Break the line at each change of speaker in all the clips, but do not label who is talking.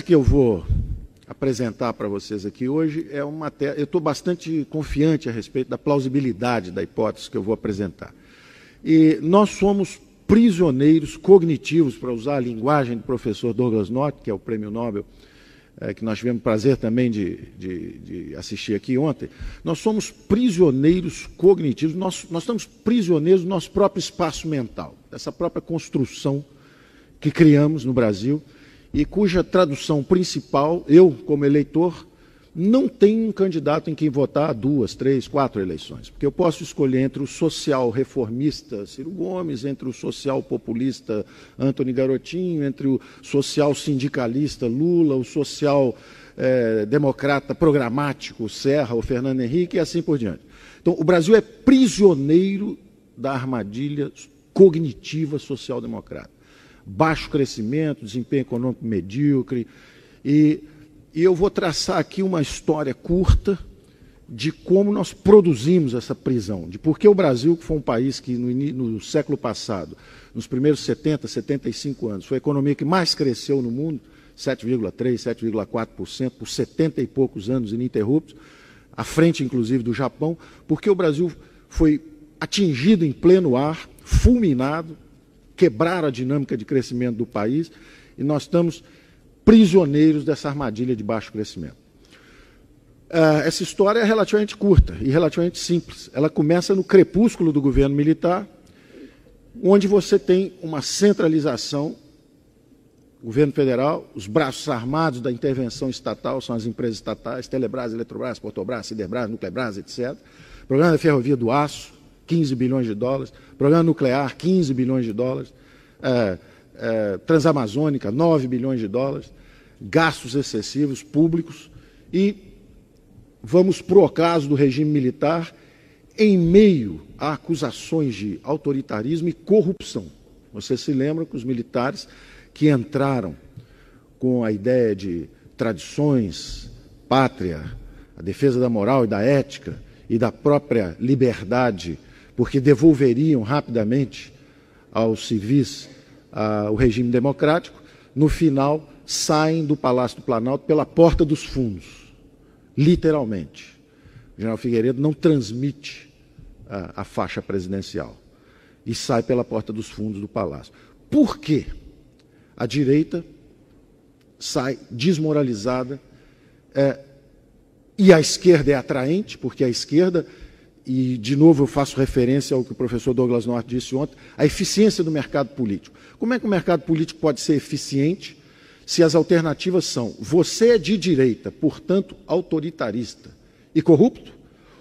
tese que eu vou apresentar para vocês aqui hoje é uma tese... Eu estou bastante confiante a respeito da plausibilidade da hipótese que eu vou apresentar. E nós somos prisioneiros cognitivos, para usar a linguagem do professor Douglas North, que é o prêmio Nobel, que nós tivemos o prazer também de assistir aqui ontem. Nós somos prisioneiros cognitivos, nós estamos prisioneiros do nosso próprio espaço mental, dessa própria construção que criamos no Brasil, e cuja tradução principal, eu, como eleitor, não tenho um candidato em quem votar 2, 3, 4 eleições. Porque eu posso escolher entre o social reformista Ciro Gomes, entre o social populista Antony Garotinho, entre o social sindicalista Lula, o social democrata programático Serra ou Fernando Henrique, e assim por diante. Então, o Brasil é prisioneiro da armadilha cognitiva social-democrata. Baixo crescimento, desempenho econômico medíocre, e eu vou traçar aqui uma história curta de como nós produzimos essa prisão, de por que o Brasil, que foi um país que no século passado, nos primeiros 70, 75 anos, foi a economia que mais cresceu no mundo, 7,3%, 7,4%, por 70 e poucos anos ininterruptos, à frente, inclusive, do Japão, porque o Brasil foi atingido em pleno ar, fulminado, quebraram a dinâmica de crescimento do país, e nós estamos prisioneiros dessa armadilha de baixo crescimento. Essa história é relativamente curta e relativamente simples. Ela começa no crepúsculo do governo militar, onde você tem uma centralização, governo federal, os braços armados da intervenção estatal são as empresas estatais, Telebrás, Eletrobras, Portobras, Siderbras, Nuclebras, etc. Programa da Ferrovia do Aço, 15 bilhões de dólares, programa nuclear, 15 bilhões de dólares, Transamazônica, 9 bilhões de dólares, gastos excessivos públicos, e vamos para o ocaso do regime militar em meio a acusações de autoritarismo e corrupção. Você se lembra que os militares que entraram com a ideia de tradições, pátria, a defesa da moral e da ética e da própria liberdade, porque devolveriam rapidamente aos civis o regime democrático, no final saem do Palácio do Planalto pela porta dos fundos, literalmente. O general Figueiredo não transmite a faixa presidencial e sai pela porta dos fundos do Palácio. Por quê? A direita sai desmoralizada e a esquerda é atraente, porque a esquerda... E, de novo, eu faço referência ao que o professor Douglas North disse ontem, a eficiência do mercado político. Como é que o mercado político pode ser eficiente se as alternativas são: você é de direita, portanto autoritarista e corrupto,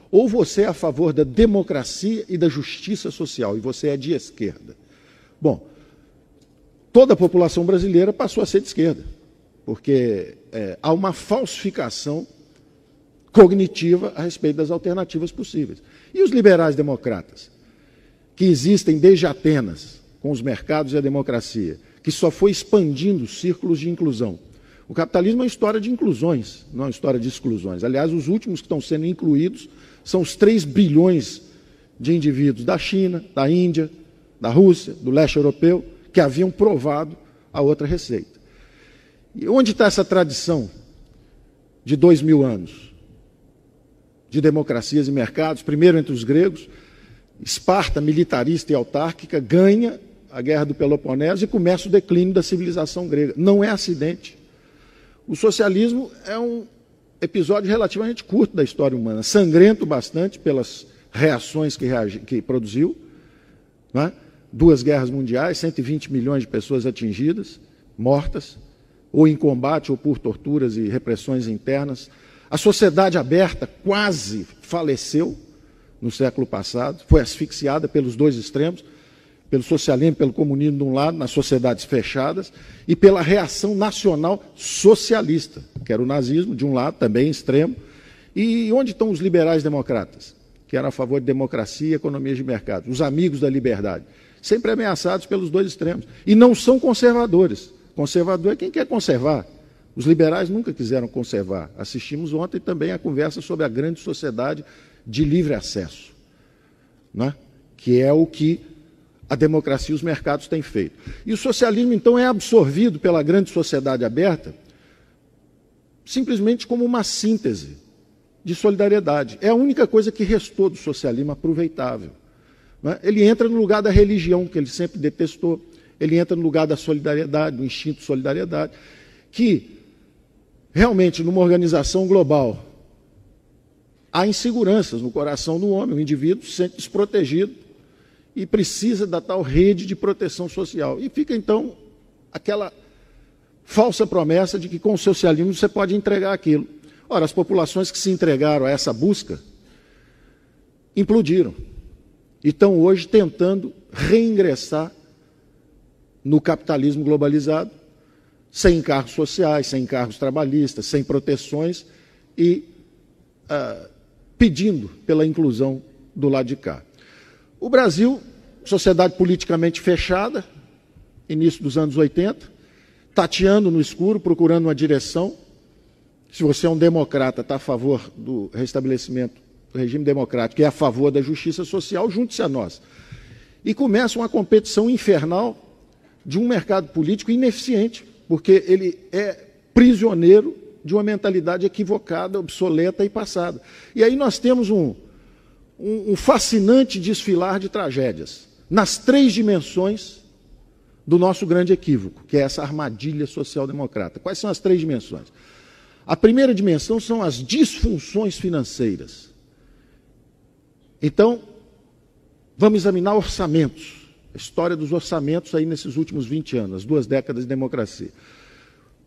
ou você é a favor da democracia e da justiça social, e você é de esquerda? Bom, toda a população brasileira passou a ser de esquerda, porque há uma falsificação cognitiva a respeito das alternativas possíveis. E os liberais democratas, que existem desde Atenas, com os mercados e a democracia, que só foi expandindo os círculos de inclusão. O capitalismo é uma história de inclusões, não é uma história de exclusões. Aliás, os últimos que estão sendo incluídos são os 3 bilhões de indivíduos da China, da Índia, da Rússia, do leste europeu, que haviam provado a outra receita. E onde está essa tradição de 2000 anos? De democracias e mercados, primeiro entre os gregos, Esparta, militarista e autárquica, ganha a Guerra do Peloponeso e começa o declínio da civilização grega. Não é acidente. O socialismo é um episódio relativamente curto da história humana, sangrento bastante pelas reações que produziu, né? 2 guerras mundiais, 120 milhões de pessoas atingidas, mortas, ou em combate, ou por torturas e repressões internas. A sociedade aberta quase faleceu no século passado, foi asfixiada pelos 2 extremos, pelo socialismo, pelo comunismo de um lado, nas sociedades fechadas, e pela reação nacional socialista, que era o nazismo, de um lado, também extremo. E onde estão os liberais democratas, que eram a favor de democracia e economia de mercado, os amigos da liberdade, sempre ameaçados pelos 2 extremos. E não são conservadores. Conservador é quem quer conservar. Os liberais nunca quiseram conservar. Assistimos ontem também a conversa sobre a grande sociedade de livre acesso, né? Que é o que a democracia e os mercados têm feito. E o socialismo, então, é absorvido pela grande sociedade aberta simplesmente como uma síntese de solidariedade. É a única coisa que restou do socialismo aproveitável. Né? Ele entra no lugar da religião, que ele sempre detestou, ele entra no lugar da solidariedade, do instinto de solidariedade, que realmente, numa organização global, há inseguranças no coração do homem, o indivíduo se sente desprotegido e precisa da tal rede de proteção social. E fica, então, aquela falsa promessa de que com o socialismo você pode entregar aquilo. Ora, as populações que se entregaram a essa busca implodiram e estão hoje tentando reingressar no capitalismo globalizado, sem encargos sociais, sem encargos trabalhistas, sem proteções e pedindo pela inclusão do lado de cá. O Brasil, sociedade politicamente fechada, início dos anos 80, tateando no escuro, procurando uma direção. Se você é um democrata, está a favor do restabelecimento do regime democrático e é a favor da justiça social, junte-se a nós. E começa uma competição infernal de um mercado político ineficiente, porque ele é prisioneiro de uma mentalidade equivocada, obsoleta e passada. E aí nós temos um fascinante desfilar de tragédias, nas 3 dimensões do nosso grande equívoco, que é essa armadilha social-democrata. Quais são as 3 dimensões? A primeira dimensão são as disfunções financeiras. Então, vamos examinar orçamentos, a história dos orçamentos aí nesses últimos 20 anos, as 2 décadas de democracia.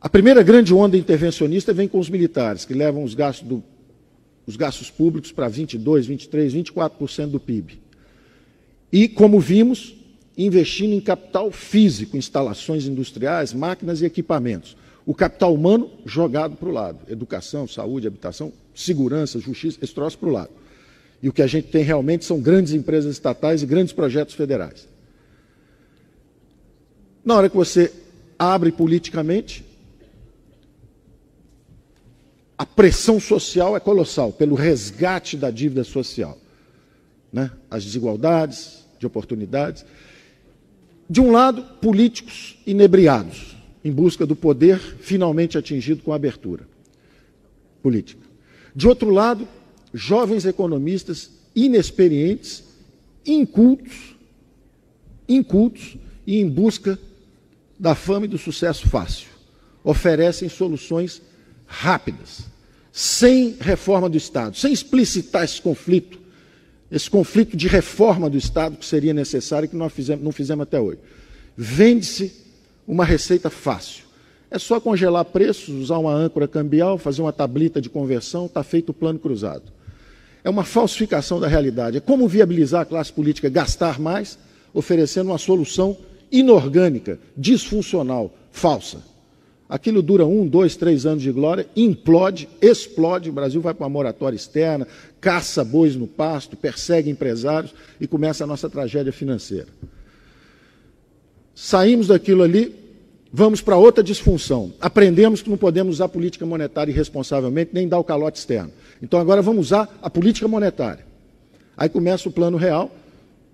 A primeira grande onda intervencionista vem com os militares, que levam os gastos públicos para 22%, 23%, 24% do PIB. E, como vimos, investindo em capital físico, instalações industriais, máquinas e equipamentos. O capital humano jogado para o lado. Educação, saúde, habitação, segurança, justiça, esse troço para o lado. E o que a gente tem realmente são grandes empresas estatais e grandes projetos federais. Na hora que você abre politicamente, a pressão social é colossal pelo resgate da dívida social, né? As desigualdades de oportunidades. De um lado, políticos inebriados, em busca do poder finalmente atingido com a abertura política. De outro lado, jovens economistas inexperientes, incultos e em busca da fama e do sucesso fácil. Oferecem soluções rápidas, sem reforma do Estado, sem explicitar esse conflito de reforma do Estado que seria necessário e que nós não fizemos até hoje. Vende-se uma receita fácil. É só congelar preços, usar uma âncora cambial, fazer uma tablita de conversão, está feito o plano cruzado. É uma falsificação da realidade. É como viabilizar a classe política gastar mais, oferecendo uma solução inorgânica, disfuncional, falsa. Aquilo dura 1, 2, 3 anos de glória, implode, explode, o Brasil vai para uma moratória externa, caça bois no pasto, persegue empresários e começa a nossa tragédia financeira. Saímos daquilo ali, vamos para outra disfunção. Aprendemos que não podemos usar política monetária irresponsavelmente, nem dar o calote externo. Então agora vamos usar a política monetária. Aí começa o plano real,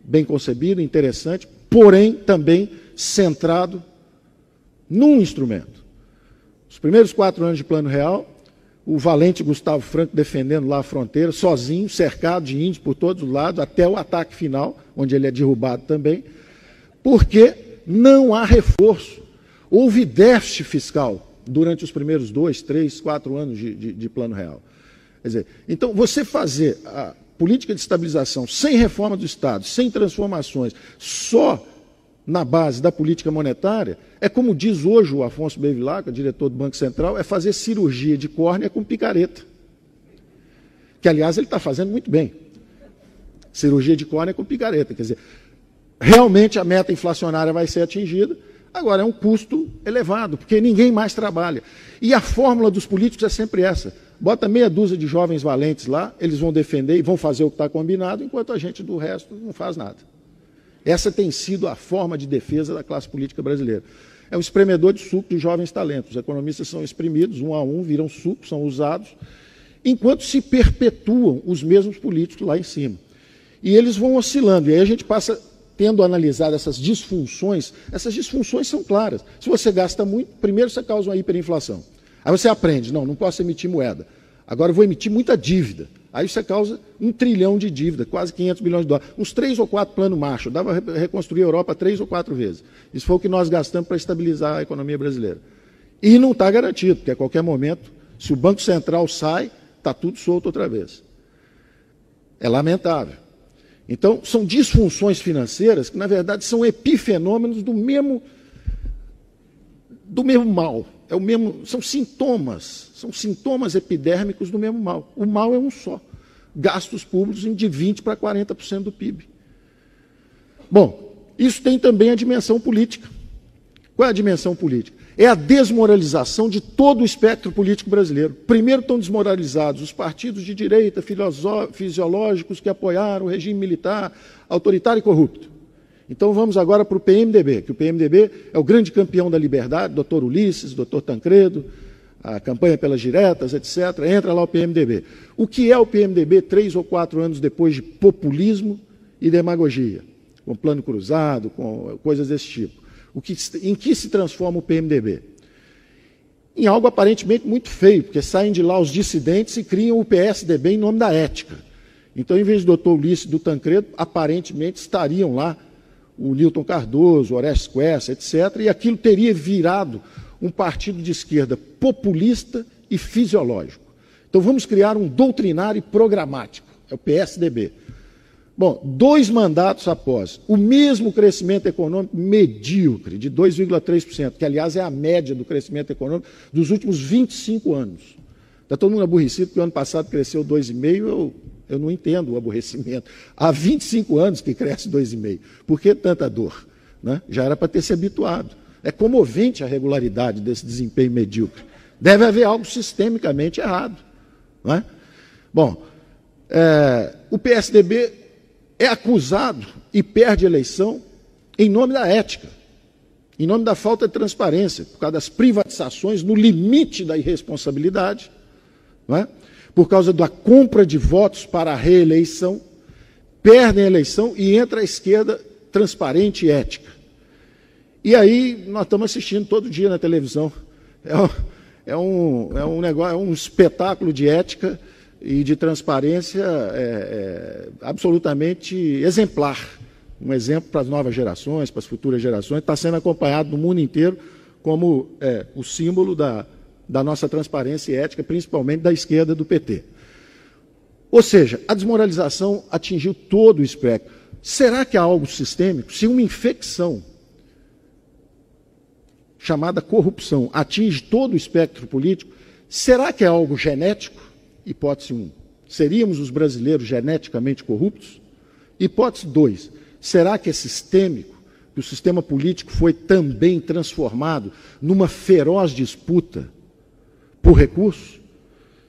bem concebido, interessante, porém também centrado num instrumento. Os primeiros 4 anos de plano real, o valente Gustavo Franco defendendo lá a fronteira, sozinho, cercado de índios por todos os lados, até o ataque final, onde ele é derrubado também, porque não há reforço. Houve déficit fiscal durante os primeiros 2, 3, 4 anos de plano real. Quer dizer, então, você fazer a política de estabilização sem reforma do Estado, sem transformações, só na base da política monetária, é como diz hoje o Afonso Bevilacqua, diretor do Banco Central, é fazer cirurgia de córnea com picareta. Que, aliás, ele está fazendo muito bem. Cirurgia de córnea com picareta. Quer dizer, realmente a meta inflacionária vai ser atingida, agora é um custo elevado, porque ninguém mais trabalha. E a fórmula dos políticos é sempre essa. Bota meia dúzia de jovens valentes lá, eles vão defender e vão fazer o que está combinado, enquanto a gente do resto não faz nada. Essa tem sido a forma de defesa da classe política brasileira. É um espremedor de suco de jovens talentos. Os economistas são exprimidos, um a um, viram suco, são usados, enquanto se perpetuam os mesmos políticos lá em cima. E eles vão oscilando. E aí a gente passa tendo analisado essas disfunções são claras. Se você gasta muito, primeiro você causa uma hiperinflação. Aí você aprende, não posso emitir moeda. Agora eu vou emitir muita dívida. Aí você causa 1 trilhão de dívida, quase 500 bilhões de dólares. Uns 3 ou 4 planos Marshall. Dava para reconstruir a Europa 3 ou 4 vezes. Isso foi o que nós gastamos para estabilizar a economia brasileira. E não está garantido, porque a qualquer momento, se o Banco Central sai, está tudo solto outra vez. É lamentável. Então, são disfunções financeiras que, na verdade, são epifenômenos do mesmo mal. São sintomas epidérmicos do mesmo mal. O mal é um só. Gastos públicos de 20% para 40% do PIB. Bom, isso tem também a dimensão política. Qual é a dimensão política? É a desmoralização de todo o espectro político brasileiro. Primeiro estão desmoralizados os partidos de direita fisiológicos que apoiaram o regime militar autoritário e corrupto. Então vamos agora para o PMDB, que o PMDB é o grande campeão da liberdade, doutor Ulisses, doutor Tancredo, a campanha pelas diretas, etc. Entra lá o PMDB. O que é o PMDB 3 ou 4 anos depois de populismo e demagogia? Com plano cruzado, com coisas desse tipo. Em que se transforma o PMDB? Em algo aparentemente muito feio, porque saem de lá os dissidentes e criam o PSDB em nome da ética. Então, em vez do doutor Ulisses e do Tancredo, aparentemente estariam lá o Newton Cardoso, Orestes Quercia, etc., e aquilo teria virado um partido de esquerda populista e fisiológico. Então vamos criar um doutrinário e programático, é o PSDB. Bom, 2 mandatos após, o mesmo crescimento econômico medíocre, de 2,3%, que aliás é a média do crescimento econômico dos últimos 25 anos. Está todo mundo aborrecido, porque o ano passado cresceu 2,5%, eu não entendo o aborrecimento. Há 25 anos que cresce 2,5%. Por que tanta dor? Né? Já era para ter se habituado. É comovente a regularidade desse desempenho medíocre. Deve haver algo sistemicamente errado. Não é? Bom, o PSDB é acusado e perde eleição em nome da ética, em nome da falta de transparência, por causa das privatizações no limite da irresponsabilidade, não é? Por causa da compra de votos para a reeleição, perdem a eleição e entra a esquerda transparente e ética. E aí nós estamos assistindo todo dia na televisão. É um espetáculo de ética e de transparência absolutamente exemplar. Um exemplo para as novas gerações, para as futuras gerações, está sendo acompanhado no mundo inteiro como o símbolo da nossa transparência e ética, principalmente da esquerda do PT. Ou seja, a desmoralização atingiu todo o espectro. Será que há algo sistêmico? Se uma infecção chamada corrupção atinge todo o espectro político, será que é algo genético? Hipótese 1. Seríamos os brasileiros geneticamente corruptos? Hipótese 2. Será que é sistêmico? Que o sistema político foi também transformado numa feroz disputa por recursos?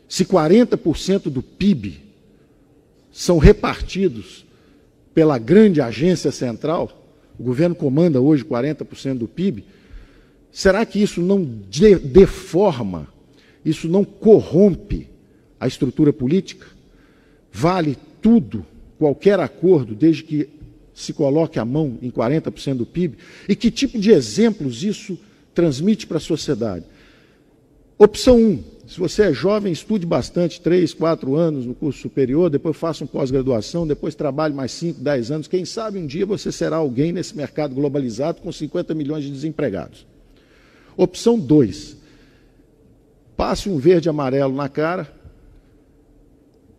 Se 40% do PIB são repartidos pela grande agência central, o governo comanda hoje 40% do PIB, será que isso não deforma, isso não corrompe a estrutura política? Vale tudo, qualquer acordo, desde que se coloque a mão em 40% do PIB? E que tipo de exemplos isso transmite para a sociedade? Opção 1, se você é jovem, estude bastante, 3, 4 anos no curso superior, depois faça uma pós-graduação, depois trabalhe mais 5, 10 anos, quem sabe um dia você será alguém nesse mercado globalizado com 50 milhões de desempregados. Opção 2, passe um verde e amarelo na cara,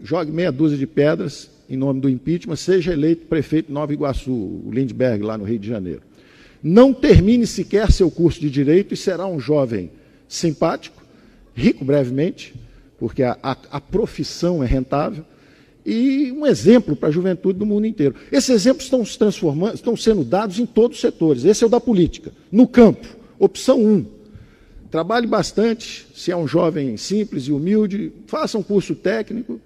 jogue meia dúzia de pedras em nome do impeachment, seja eleito prefeito de Nova Iguaçu, o Lindbergh, lá no Rio de Janeiro. Não termine sequer seu curso de Direito e será um jovem simpático, rico brevemente, porque a profissão é rentável, e um exemplo para a juventude do mundo inteiro. Esses exemplos estão se transformando, estão sendo dados em todos os setores. Esse é o da política. No campo, opção 1, trabalhe bastante, se é um jovem simples e humilde, faça um curso técnico,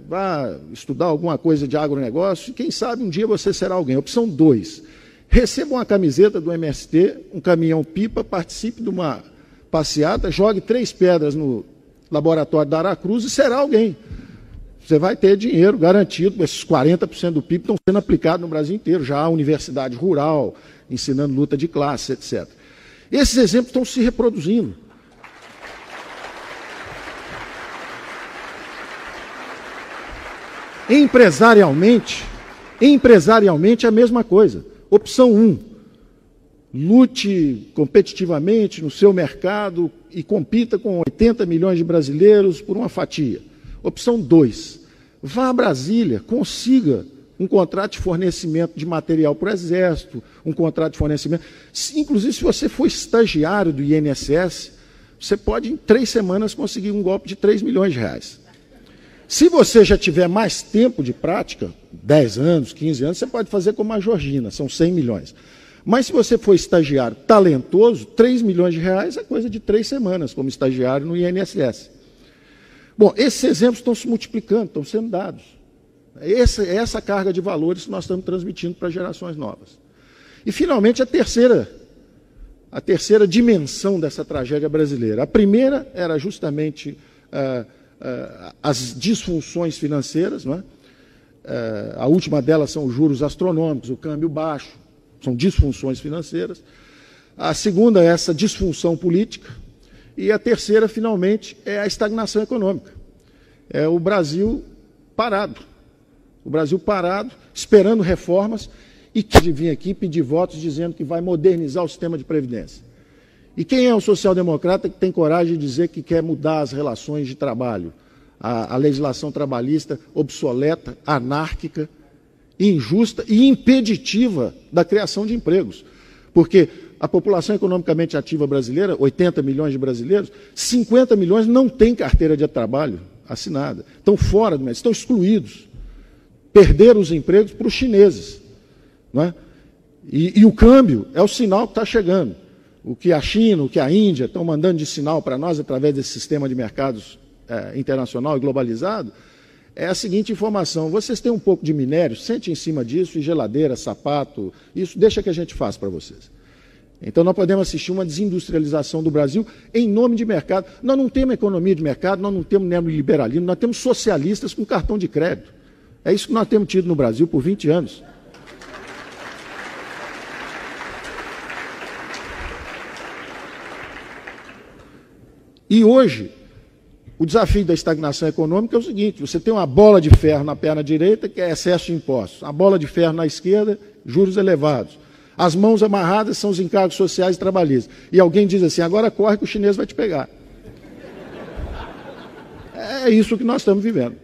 vá estudar alguma coisa de agronegócio, e quem sabe um dia você será alguém. Opção 2, receba uma camiseta do MST, um caminhão-pipa, participe de uma passeata, jogue 3 pedras no laboratório da Aracruz e será alguém. Você vai ter dinheiro garantido, esses 40% do PIB estão sendo aplicados no Brasil inteiro, já há universidade rural, ensinando luta de classe, etc. Esses exemplos estão se reproduzindo. Empresarialmente é a mesma coisa. Opção 1, lute competitivamente no seu mercado e compita com 80 milhões de brasileiros por uma fatia. Opção 2, vá a Brasília, consiga um contrato de fornecimento de material para o Exército, um contrato de fornecimento. Inclusive, se você for estagiário do INSS, você pode, em 3 semanas, conseguir um golpe de 3 milhões de reais. Se você já tiver mais tempo de prática, 10 anos, 15 anos, você pode fazer como a Georgina, são 100 milhões. Mas se você for estagiário talentoso, 3 milhões de reais é coisa de 3 semanas, como estagiário no INSS. Bom, esses exemplos estão se multiplicando, estão sendo dados. Essa carga de valores que nós estamos transmitindo para gerações novas. E, finalmente, a terceira dimensão dessa tragédia brasileira. A primeira era justamente as disfunções financeiras, não é? A última delas são os juros astronômicos, o câmbio baixo, são disfunções financeiras. A segunda é essa disfunção política. E a terceira, finalmente, é a estagnação econômica. É o Brasil parado. O Brasil parado, esperando reformas, e que vir aqui pedir votos dizendo que vai modernizar o sistema de previdência. E quem é o social-democrata que tem coragem de dizer que quer mudar as relações de trabalho? A legislação trabalhista obsoleta, anárquica, injusta e impeditiva da criação de empregos. Porque a população economicamente ativa brasileira, 80 milhões de brasileiros, 50 milhões não têm carteira de trabalho assinada. Estão fora do mercado, estão excluídos. Perderam os empregos para os chineses. Não é? E o câmbio é o sinal que está chegando. O que a China, o que a Índia estão mandando de sinal para nós através desse sistema de mercados internacional e globalizado, é a seguinte informação: vocês têm um pouco de minério, sente em cima disso, e geladeira, sapato, isso deixa que a gente faça para vocês. Então nós podemos assistir uma desindustrialização do Brasil em nome de mercado. Nós não temos economia de mercado, nós não temos neoliberalismo, nós temos socialistas com cartão de crédito. É isso que nós temos tido no Brasil por 20 anos. E hoje, o desafio da estagnação econômica é o seguinte: você tem uma bola de ferro na perna direita, que é excesso de impostos, a bola de ferro na esquerda, juros elevados. As mãos amarradas são os encargos sociais e trabalhistas. E alguém diz assim: agora corre que o chinês vai te pegar. É isso que nós estamos vivendo.